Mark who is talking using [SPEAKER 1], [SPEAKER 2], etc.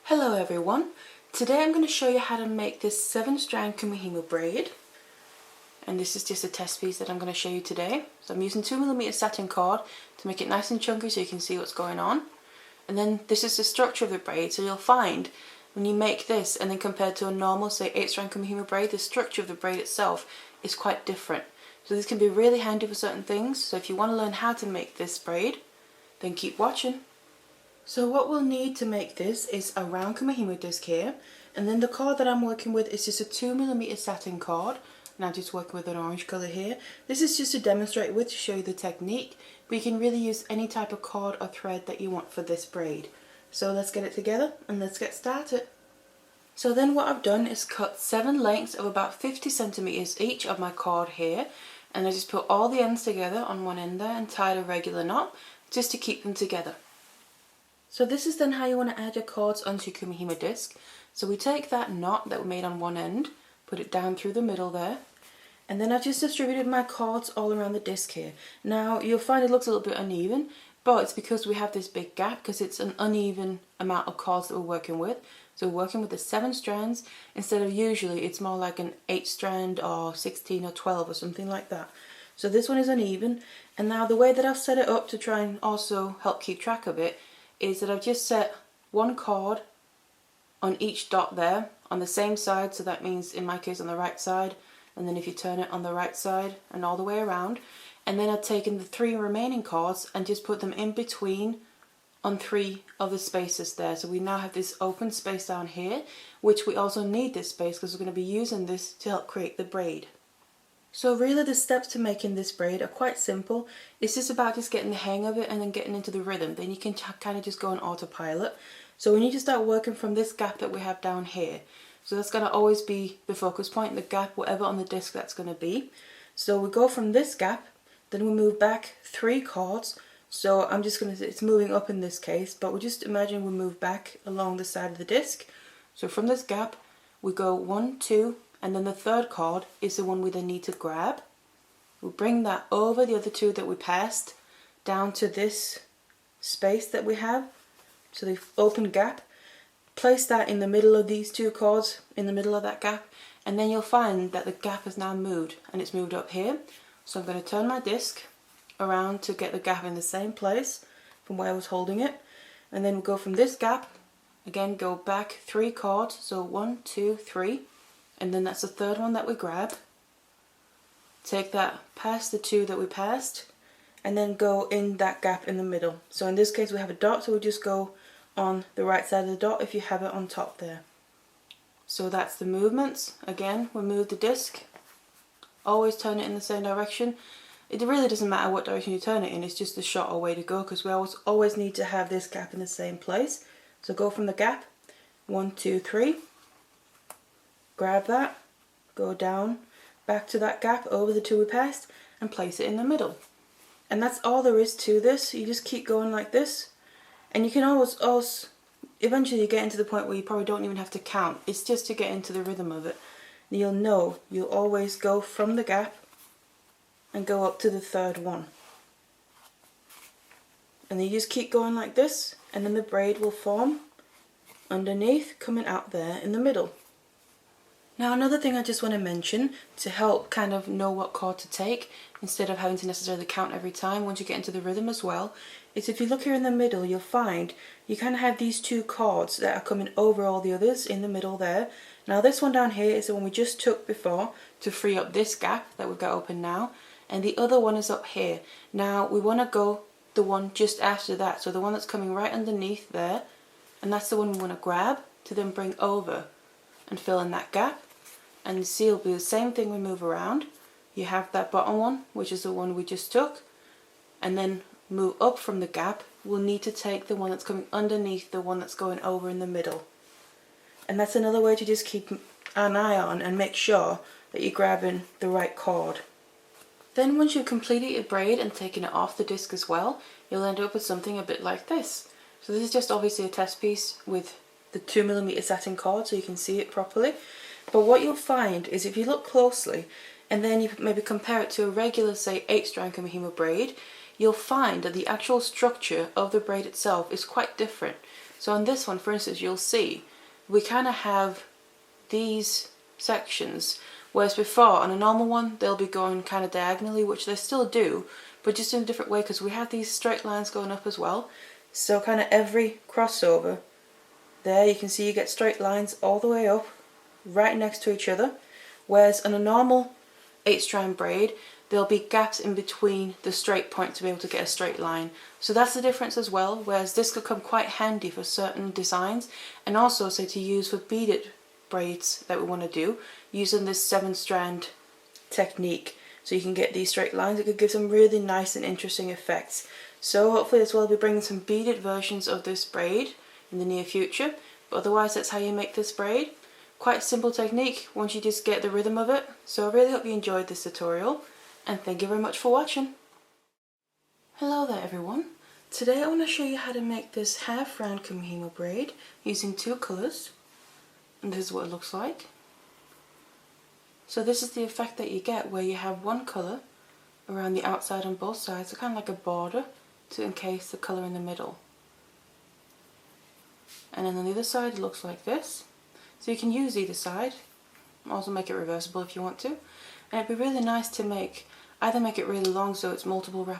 [SPEAKER 1] Hello everyone, today I'm going to show you how to make this 7-strand Kumihimo braid, and this is just a test piece that I'm going to show you today. So I'm using 2mm satin cord to make it nice and chunky so you can see what's going on. And then this is the structure of the braid, so you'll find when you make this and then compared to a normal say 8-strand Kumihimo braid, the structure of the braid itself is quite different. So this can be really handy for certain things, so if you want to learn how to make this braid, then keep watching. So what we'll need to make this is a round Kumihimo disc here, and then the cord that I'm working with is just a 2mm satin cord, and I'm just working with an orange colour here. This is just to demonstrate with, to show you the technique, but you can really use any type of cord or thread that you want for this braid. So let's get it together and let's get started. So then what I've done is cut 7 lengths of about 50 centimeters each of my cord here, and I just put all the ends together on one end there and tied a regular knot just to keep them together. So this is then how you want to add your cords onto your Kumihimo disc. So we take that knot that we made on one end, put it down through the middle there, and then I've just distributed my cords all around the disc here. Now you'll find it looks a little bit uneven, but it's because we have this big gap because it's an uneven amount of cords that we're working with. So we're working with the 7 strands instead of usually it's more like an 8 strand or 16 or 12 or something like that. So this one is uneven, and now the way that I've set it up to try and also help keep track of it is that I've just set one cord on each dot there on the same side, so that means in my case on the right side, and then if you turn it on the right side and all the way around, and then I've taken the 3 remaining cords and just put them in between on 3 of the spaces there. So we now have this open space down here, which we also need this space because we're going to be using this to help create the braid. So really the steps to making this braid are quite simple. It's just about just getting the hang of it and then getting into the rhythm. Then you can kind of just go on autopilot. So we need to start working from this gap that we have down here. So that's going to always be the focus point, the gap, whatever on the disc that's going to be. So we go from this gap, then we move back 3 cords. So I'm just going to, it's moving up in this case, but we just imagine we move back along the side of the disc. So from this gap, we go 1, 2, and then the 3rd cord is the one we then need to grab. We'll bring that over the other 2 that we passed down to this space that we have, so the open gap. Place that in the middle of these 2 cords, in the middle of that gap, and then you'll find that the gap has now moved, and it's moved up here. So I'm going to turn my disc around to get the gap in the same place from where I was holding it, and then we'll go from this gap, again go back 3 cords, so 1, 2, 3. And then that's the 3rd one that we grab. Take that past the 2 that we passed, and then go in that gap in the middle. So in this case we have a dot, so we'll just go on the right side of the dot if you have it on top there. So that's the movements. Again, we move the disc, always turn it in the same direction. It really doesn't matter what direction you turn it in, it's just the shorter way to go because we always need to have this gap in the same place. So go from the gap, 1, 2, 3. Grab that, go down, back to that gap over the 2 we passed, and place it in the middle. And that's all there is to this. You just keep going like this, and you can always eventually you get into the point where you probably don't even have to count. It's just to get into the rhythm of it. And you'll always go from the gap and go up to the 3rd one. And then you just keep going like this, and then the braid will form underneath, coming out there in the middle. Now another thing I just want to mention to help kind of know what cord to take instead of having to necessarily count every time once you get into the rhythm as well, is if you look here in the middle you'll find you kind of have these 2 cords that are coming over all the others in the middle there. Now this one down here is the one we just took before to free up this gap that we've got open now, and the other one is up here. Now we want to go the one just after that, so the one that's coming right underneath there, and that's the one we want to grab to then bring over and fill in that gap. And see, it'll be the same thing we move around. You have that bottom one, which is the one we just took, and then move up from the gap. We'll need to take the one that's coming underneath the one that's going over in the middle. And that's another way to just keep an eye on and make sure that you're grabbing the right cord. Then once you've completed your braid and taken it off the disc as well, you'll end up with something a bit like this. So this is just obviously a test piece with the 2mm satin cord so you can see it properly. But what you'll find is if you look closely and then you maybe compare it to a regular, say, 8-strand Kumihimo braid, you'll find that the actual structure of the braid itself is quite different. So on this one, for instance, you'll see we kind of have these sections, whereas before on a normal one they'll be going kind of diagonally, which they still do, but just in a different way, because we have these straight lines going up as well. So kind of every crossover there, you can see you get straight lines all the way up right next to each other, whereas on a normal 8-strand braid there'll be gaps in between the straight point to be able to get a straight line. So that's the difference as well, whereas this could come quite handy for certain designs, and also say to use for beaded braids that we want to do using this 7-strand technique, so you can get these straight lines. It could give some really nice and interesting effects. So hopefully as well I'll be bringing some beaded versions of this braid in the near future, but otherwise that's how you make this braid. Quite simple technique once you just get the rhythm of it. So I really hope you enjoyed this tutorial, and thank you very much for watching. Hello there everyone. Today I want to show you how to make this half-round Kumihimo braid using 2 colours, and this is what it looks like. So this is the effect that you get, where you have one colour around the outside on both sides, so kind of like a border to encase the colour in the middle. And then on the other side it looks like this. So you can use either side, also make it reversible if you want to. And it'd be really nice to either make it really long so it's multiple